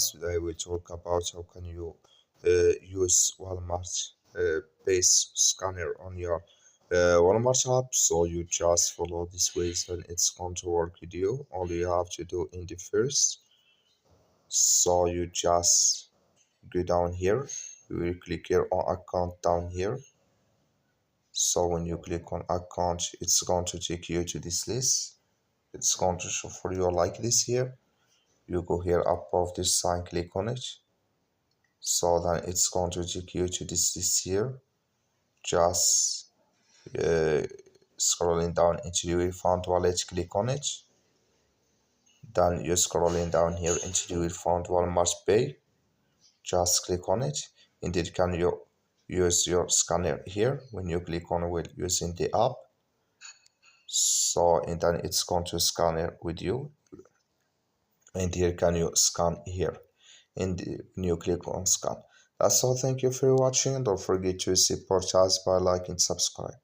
Today we talk about how can you use Walmart base scanner on your Walmart app. So you just follow this ways and it's going to work with you. All you have to do in the first, so you just go down here. You will click here on account down here. So when you click on account, it's going to take you to this list. It's going to show for you like this here. You go here above this sign, click on it. So then it's going to take you to this list here. Just scrolling down into your found wallet, click on it. Then you're scrolling down here into your found Walmart Pay. Just click on it. Indeed, can you use your scanner here when you click on it using the app. So and then it's going to scan it with you. And here can you scan here. And when you click on scan. That's all. Thank you for watching. Don't forget to support us by liking and subscribe.